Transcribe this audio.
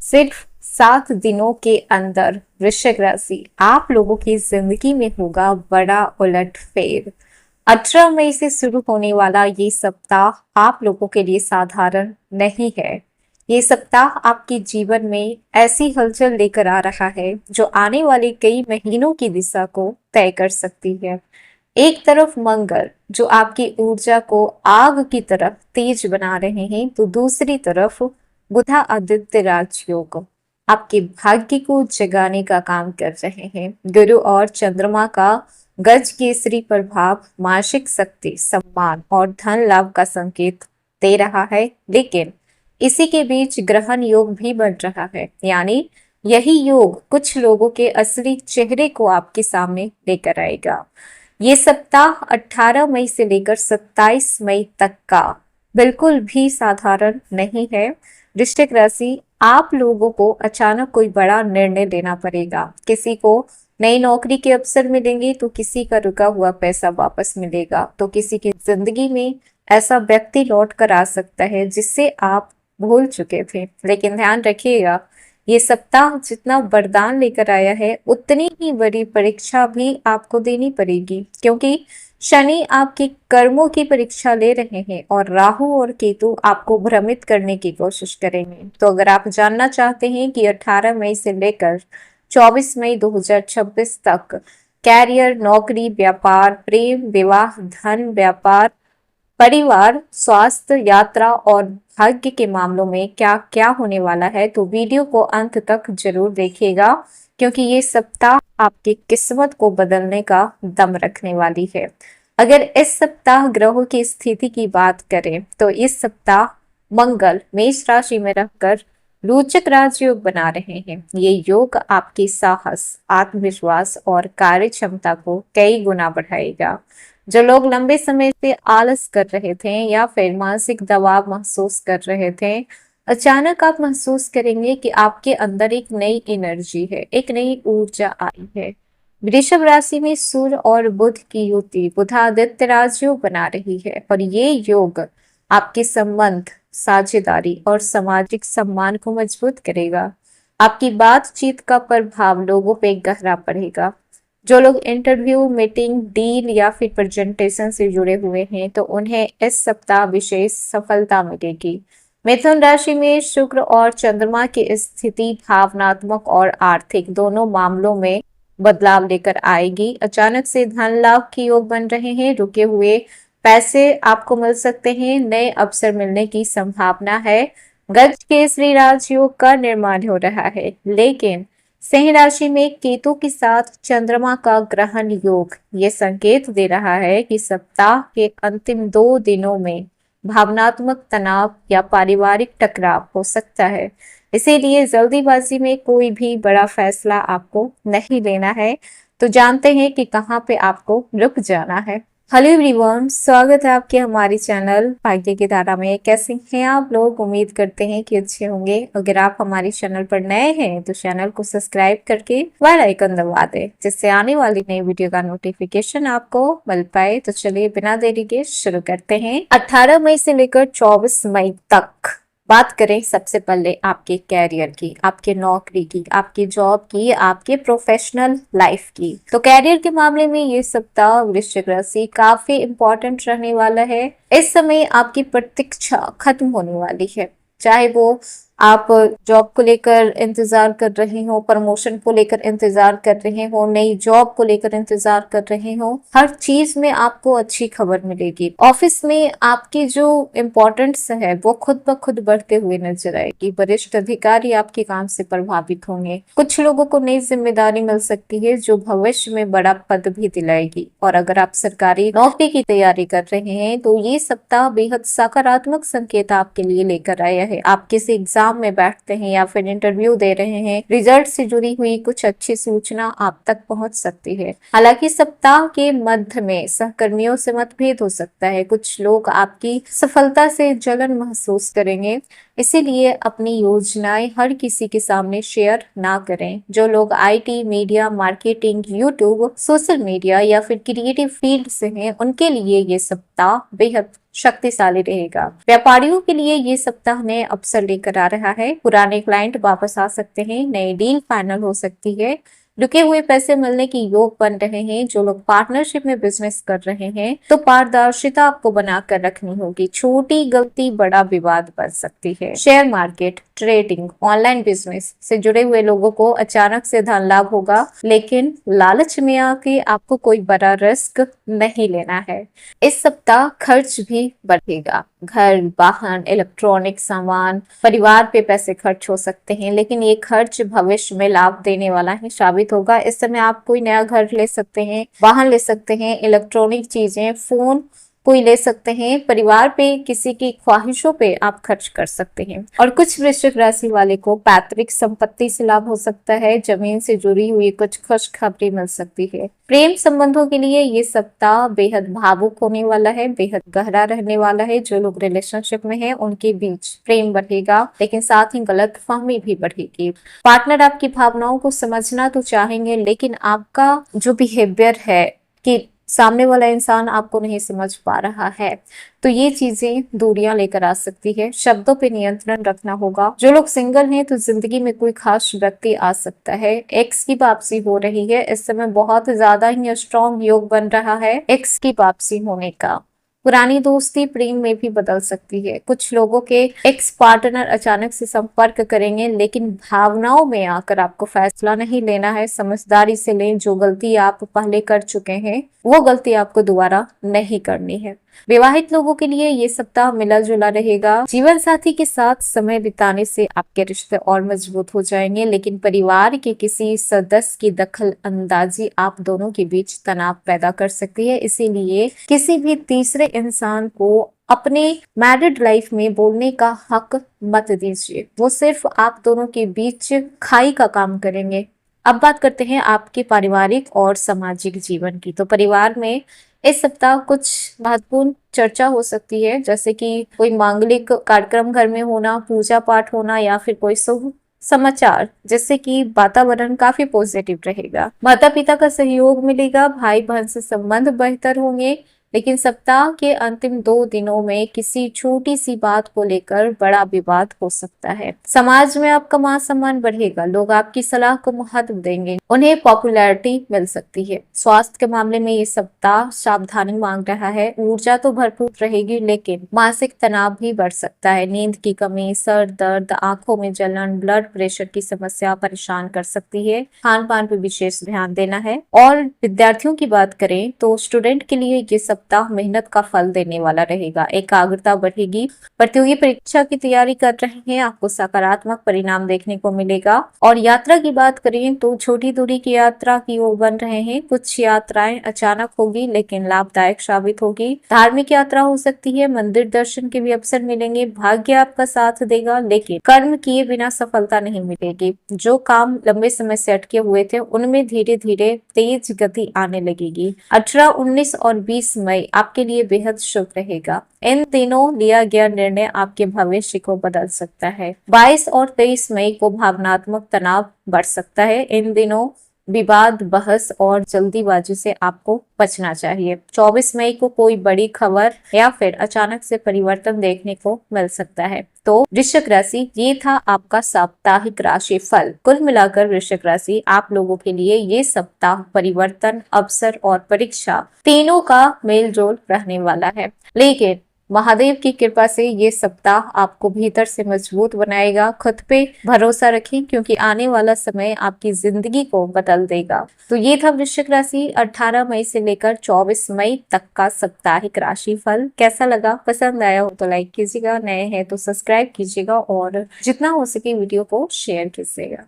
सिर्फ 7 दिनों के अंदर वृश्चिक राशि आप लोगों की जिंदगी में होगा बड़ा उलटफेर। 18 मई से शुरू होने वाला ये सप्ताह आप लोगों के लिए साधारण नहीं है। ये सप्ताह आपके जीवन में ऐसी हलचल लेकर आ रहा है जो आने वाले कई महीनों की दिशा को तय कर सकती है। एक तरफ मंगल जो आपकी ऊर्जा को आग की तरफ तेज बना रहे हैं, तो दूसरी तरफ बुधा आदित्य राजयोग आपके भाग्य को जगाने का काम कर रहे हैं। गुरु और चंद्रमा का गज केसरी प्रभाव मानसिक शक्ति, सम्मान और धन लाभ का संकेत दे रहा है, लेकिन इसी के बीच ग्रहण योग भी बन रहा है। यानी यही योग कुछ लोगों के असली चेहरे को आपके सामने लेकर आएगा। ये सप्ताह 18 मई से लेकर 27 मई तक का बिल्कुल भी साधारण नहीं है। वृश्चिक राशि आप लोगों को अचानक कोई बड़ा निर्णय लेना पड़ेगा। किसी को नई नौकरी के अवसर मिलेंगे, तो किसी का रुका हुआ पैसा वापस मिलेगा, तो किसी की जिंदगी में ऐसा व्यक्ति लौट कर आ सकता है जिससे आप भूल चुके थे। लेकिन ध्यान रखिएगा, ये सप्ताह जितना वरदान लेकर आया है, उतनी ही बड़ी परीक्षा भी आपको देनी पड़ेगी, क्योंकि शनि आपके कर्मों की परीक्षा ले रहे हैं और राहु और केतु आपको भ्रमित करने की कोशिश करेंगे। तो अगर आप जानना चाहते हैं कि 18 मई से लेकर 24 मई 2026 तक कैरियर, नौकरी, व्यापार, प्रेम, विवाह, धन, व्यापार, परिवार, स्वास्थ्य, यात्रा और भाग्य के मामलों में क्या क्या होने वाला है, तो वीडियो को अंत तक जरूर देखिएगा, क्योंकि ये सप्ताह आपकी किस्मत को बदलने का दम रखने वाली है। अगर इस सप्ताह ग्रहों की स्थिति की बात करें, तो इस सप्ताह मंगल मेष राशि में रहकर रोचक राजयोग बना रहे हैं। ये योग आपके साहस, आत्मविश्वास और कार्य क्षमता को कई गुना बढ़ाएगा। जो लोग लंबे समय से आलस कर रहे थे या फिर मानसिक दबाव महसूस कर रहे थे, अचानक आप महसूस करेंगे कि आपके अंदर एक नई एनर्जी है, एक नई ऊर्जा आई है। वृषभ राशि में सूर्य और बुध की युति बुधादित्य राजयोग बना रही है, और ये योग आपके संबंध, साझेदारी और सामाजिक सम्मान को मजबूत करेगा। आपकी बातचीत का प्रभाव लोगों पे गहरा पड़ेगा। जो लोग इंटरव्यू, मीटिंग, डील या फिर प्रेजेंटेशन से जुड़े हुए हैं, तो उन्हें इस सप्ताह विशेष सफलता मिलेगी। मिथुन राशि में शुक्र और चंद्रमा की स्थिति भावनात्मक और आर्थिक दोनों मामलों में बदलाव लेकर आएगी। अचानक से धन लाभ के योग बन रहे हैं, रुके हुए पैसे आपको मिल सकते हैं, नए अवसर मिलने की संभावना है। गज केसरी राजयोग का निर्माण हो रहा है, लेकिन सिंह राशि में केतु के साथ चंद्रमा का ग्रहण योग ये संकेत दे रहा है कि सप्ताह के अंतिम 2 दिनों में भावनात्मक तनाव या पारिवारिक टकराव हो सकता है। इसीलिए जल्दीबाजी में कोई भी बड़ा फैसला आपको नहीं लेना है। तो जानते हैं कि कहाँ पे आपको रुक जाना है। हेलो एवरीवन, स्वागत है आपके हमारे चैनल भाग्य की धारा में। कैसे हैं आप लोग? उम्मीद करते हैं कि अच्छे होंगे। अगर आप हमारे चैनल पर नए हैं तो चैनल को सब्सक्राइब करके बेल आइकन दबा दें, जिससे आने वाली नई वीडियो का नोटिफिकेशन आपको मिल पाए। तो चलिए बिना देरी के शुरू करते हैं। 18 मई से लेकर 24 मई तक बात करें सबसे पहले आपके कैरियर की, आपके नौकरी की, आपकी जॉब की, आपके प्रोफेशनल लाइफ की। तो कैरियर के मामले में ये सप्ताह वृश्चिक राशि काफी इंपॉर्टेंट रहने वाला है। इस समय आपकी प्रतीक्षा खत्म होने वाली है, चाहे वो आप जॉब को लेकर इंतजार कर रहे हो, प्रमोशन को लेकर इंतजार कर रहे हो, नई जॉब को लेकर इंतजार कर रहे हो, हर चीज में आपको अच्छी खबर मिलेगी। ऑफिस में आपकी जो इम्पोर्टेंस है वो खुद ब खुद बढ़ते हुए नजर आएगी। वरिष्ठ अधिकारी आपके काम से प्रभावित होंगे। कुछ लोगों को नई जिम्मेदारी मिल सकती है जो भविष्य में बड़ा पद भी दिलाएगी। और अगर आप सरकारी नौकरी की तैयारी कर रहे हैं तो ये सप्ताह बेहद सकारात्मक संकेत आपके लिए लेकर आया है। आप किसी एग्जाम में बैठते हैं या फिर इंटरव्यू दे रहे हैं, रिजल्ट से जुड़ी हुई कुछ अच्छी सूचना आप तक पहुंच सकती है। हालांकि सप्ताह के मध्य में सहकर्मियों से मतभेद हो सकता है। कुछ लोग आपकी सफलता से जलन महसूस करेंगे, इसीलिए अपनी योजनाएं हर किसी के सामने शेयर ना करें। जो लोग IT, media, marketing, YouTube, social media या फिर क्रिएटिव फील्ड से हैं, उनके लिए ये सप्ताह बेहद शक्तिशाली रहेगा। व्यापारियों के लिए ये सप्ताह नए अवसर लेकर आ रहा है। पुराने क्लाइंट वापस आ सकते हैं, नई डील फाइनल हो सकती है, रुके हुए पैसे मिलने की योग बन रहे हैं। जो लोग पार्टनरशिप में बिजनेस कर रहे हैं तो पारदर्शिता आपको बनाकर रखनी होगी। छोटी गलती बड़ा विवाद बन सकती है। Share market, trading, online business से जुड़े हुए लोगों को अचानक से धन लाभ होगा, लेकिन लालच में आके आपको कोई बड़ा रिस्क नहीं लेना है। इस सप्ताह खर्च भी बढ़ेगा। घर, वाहन, इलेक्ट्रॉनिक सामान, परिवार पे पैसे खर्च हो सकते हैं, लेकिन ये खर्च भविष्य में लाभ देने वाला ही साबित होगा। इस समय आप कोई नया घर ले सकते हैं, वाहन ले सकते हैं, इलेक्ट्रॉनिक चीजें, फोन कोई ले सकते हैं। परिवार पे किसी की ख्वाहिशों पे आप खर्च कर सकते हैं। और कुछ वृश्चिक राशि वाले को पैतृक संपत्ति से लाभ हो सकता है। जमीन से जुड़ी हुई कुछ खुशखबरी मिल सकती है। प्रेम संबंधों के लिए ये सप्ताह बेहद भावुक होने वाला है, बेहद गहरा रहने वाला है। जो लोग रिलेशनशिप में हैं उनके बीच प्रेम बढ़ेगा, लेकिन साथ ही गलतफहमी भी बढ़ेगी। पार्टनर आपकी भावनाओं को समझना तो चाहेंगे, लेकिन आपका जो बिहेवियर है कि सामने वाला इंसान आपको नहीं समझ पा रहा है, तो ये चीजें दूरियां लेकर आ सकती है। शब्दों पे नियंत्रण रखना होगा। जो लोग सिंगल हैं तो जिंदगी में कोई खास व्यक्ति आ सकता है। एक्स की वापसी हो रही है। इस समय बहुत ज्यादा ही स्ट्रॉन्ग योग बन रहा है एक्स की वापसी होने का। पुरानी दोस्ती प्रेम में भी बदल सकती है। कुछ लोगों के एक्स पार्टनर अचानक से संपर्क करेंगे, लेकिन भावनाओं में आकर आपको फैसला नहीं लेना है। समझदारी से लें। जो गलती आप पहले कर चुके हैं वो गलती आपको दोबारा नहीं करनी है। विवाहित लोगों के लिए ये सप्ताह मिला जुला रहेगा। जीवन साथी के साथ समय बिताने से आपके रिश्ते और मजबूत हो जाएंगे, लेकिन परिवार के किसी सदस्य की दखल अंदाजी आप दोनों के बीच तनाव पैदा कर सकती है। इसीलिए किसी भी तीसरे इंसान को अपने मैरिड लाइफ में बोलने का हक मत दीजिए। वो सिर्फ आप दोनों के बीच खाई का काम करेंगे। अब बात करते हैं आपके पारिवारिक और सामाजिक जीवन की। तो परिवार में इस सप्ताह कुछ महत्वपूर्ण चर्चा हो सकती है, जैसे कि कोई मांगलिक कार्यक्रम घर में होना, पूजा पाठ होना, या फिर कोई शुभ समाचार, जिससे कि वातावरण काफी पॉजिटिव रहेगा। माता पिता का सहयोग मिलेगा। भाई बहन से संबंध बेहतर होंगे, लेकिन सप्ताह के अंतिम 2 दिनों में किसी छोटी सी बात को लेकर बड़ा विवाद हो सकता है। समाज में आपका मान सम्मान बढ़ेगा। लोग आपकी सलाह को महत्व देंगे, उन्हें पॉपुलैरिटी मिल सकती है। स्वास्थ्य के मामले में ये सप्ताह सावधानी मांग रहा है। ऊर्जा तो भरपूर रहेगी, लेकिन मानसिक तनाव भी बढ़ सकता है। नींद की कमी, सर दर्द, आंखों में जलन, ब्लड प्रेशर की समस्या परेशान कर सकती है। खान पान पर विशेष ध्यान देना है। और विद्यार्थियों की बात करें तो स्टूडेंट के लिए ये सप्ताह मेहनत का फल देने वाला रहेगा। एकाग्रता बढ़ेगी। प्रतियोगी परीक्षा की तैयारी कर रहे हैं, आपको सकारात्मक परिणाम देखने को मिलेगा। और यात्रा की बात करें तो छोटी दूरी की यात्रा की ओर बन रहे हैं। कुछ यात्राएं अचानक होगी, लेकिन लाभदायक साबित होगी। धार्मिक यात्रा हो सकती है। मंदिर दर्शन के भी अवसर मिलेंगे। भाग्य आपका साथ देगा, लेकिन कर्म किए बिना सफलता नहीं मिलेगी। जो काम लंबे समय से अटके हुए थे उनमें धीरे धीरे तेज गति आने लगेगी। 18, 19 और 20 मई आपके लिए बेहद शुभ रहेगा। इन दिनों लिया गया निर्णय आपके भविष्य को बदल सकता है। 22 और 23 मई को भावनात्मक तनाव बढ़ सकता है। इन दिनों विवाद, बहस और जल्दीबाजी से आपको बचना चाहिए। 24 मई को कोई बड़ी खबर या फिर अचानक से परिवर्तन देखने को मिल सकता है। तो वृश्चिक राशि, ये था आपका साप्ताहिक राशि फल। कुल मिलाकर वृश्चिक राशि आप लोगों के लिए ये सप्ताह परिवर्तन, अवसर और परीक्षा तीनों का मेल जोल रहने वाला है। लेकिन महादेव की कृपा से ये सप्ताह आपको भीतर से मजबूत बनाएगा। खुद पे भरोसा रखें, क्योंकि आने वाला समय आपकी जिंदगी को बदल देगा। तो ये था वृश्चिक राशि 18 मई से लेकर 24 मई तक का साप्ताहिक राशि फल। कैसा लगा? पसंद आया हो तो लाइक कीजिएगा, नए हैं तो सब्सक्राइब कीजिएगा और जितना हो सके वीडियो को शेयर कीजिएगा।